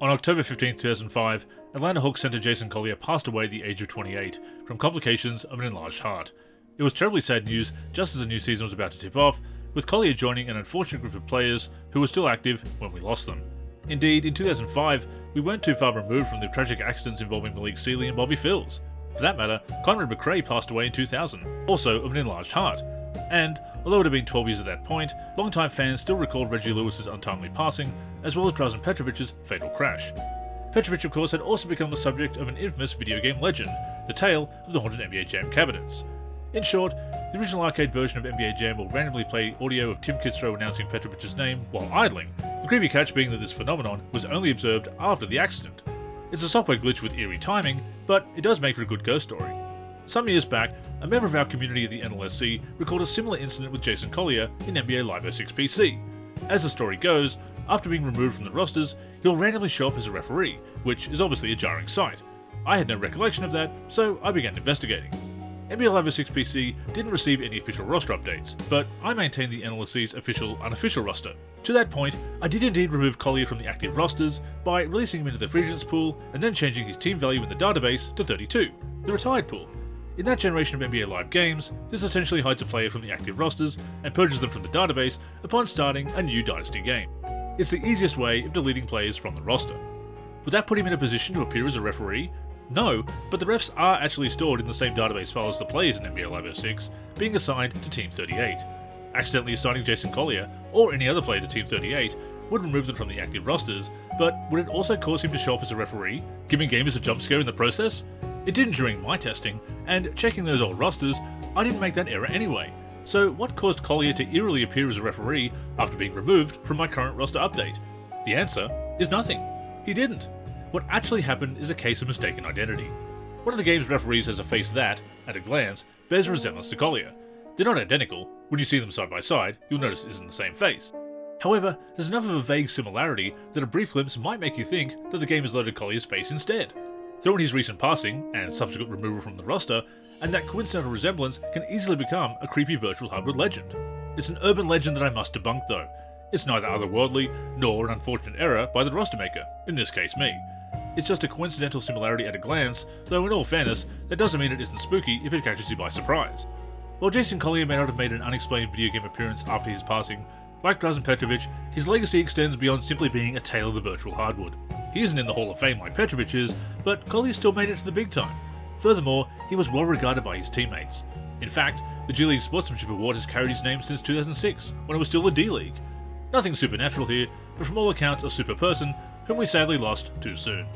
On October 15, 2005, Atlanta Hawks center Jason Collier passed away at the age of 28 from complications of an enlarged heart. It was terribly sad news just as the new season was about to tip off, with Collier joining an unfortunate group of players who were still active when we lost them. Indeed, in 2005, we weren't too far removed from the tragic accidents involving Malik Sealy and Bobby Phills. For that matter, Conrad McRae passed away in 2000, also of an enlarged heart. And, although it had been 12 years at that point, longtime fans still recalled Reggie Lewis's untimely passing, as well as Drazen Petrovic's fatal crash. Petrovic, of course, had also become the subject of an infamous video game legend, the tale of the haunted NBA Jam cabinets. In short, the original arcade version of NBA Jam will randomly play audio of Tim Kitzrow announcing Petrovic's name while idling, the creepy catch being that this phenomenon was only observed after the accident. It's a software glitch with eerie timing, but it does make for a good ghost story. Some years back, a member of our community at the NLSC recalled a similar incident with Jason Collier in NBA Live 06 PC. As the story goes, after being removed from the rosters, he'll randomly show up as a referee, which is obviously a jarring sight. I had no recollection of that, so I began investigating. NBA Live 06 PC didn't receive any official roster updates, but I maintained the NLSC's official-unofficial roster. To that point, I did indeed remove Collier from the active rosters by releasing him into the free agents pool and then changing his team value in the database to 32, the retired pool. In that generation of NBA Live games, this essentially hides a player from the active rosters and purges them from the database upon starting a new Dynasty game. It's the easiest way of deleting players from the roster. Would that put him in a position to appear as a referee? No, but the refs are actually stored in the same database file as the players in NBA Live 06, being assigned to Team 38. Accidentally assigning Jason Collier, or any other player to Team 38, would remove them from the active rosters, but would it also cause him to show up as a referee, giving gamers a jump scare in the process? It didn't during my testing, and checking those old rosters, I didn't make that error anyway. So what caused Collier to eerily appear as a referee after being removed from my current roster update? The answer is nothing. He didn't. What actually happened is a case of mistaken identity. One of the game's referees has a face that, at a glance, bears a resemblance to Collier. They're not identical. When you see them side by side, you'll notice it isn't the same face. However, there's enough of a vague similarity that a brief glimpse might make you think that the game has loaded Collier's face instead. Throw in his recent passing, and subsequent removal from the roster, and that coincidental resemblance can easily become a creepy virtual Hardwood legend. It's an urban legend that I must debunk though. It's neither otherworldly, nor an unfortunate error by the roster maker, in this case me. It's just a coincidental similarity at a glance, though in all fairness, that doesn't mean it isn't spooky if it catches you by surprise. While Jason Collier may not have made an unexplained video game appearance after his passing, like Drazen Petrovic, his legacy extends beyond simply being a tale of the virtual Hardwood. He isn't in the Hall of Fame like Petrovic is, but Collier still made it to the big time. Furthermore, he was well regarded by his teammates. In fact, the G League Sportsmanship Award has carried his name since 2006, when it was still the D League. Nothing supernatural here, but from all accounts a super person whom we sadly lost too soon.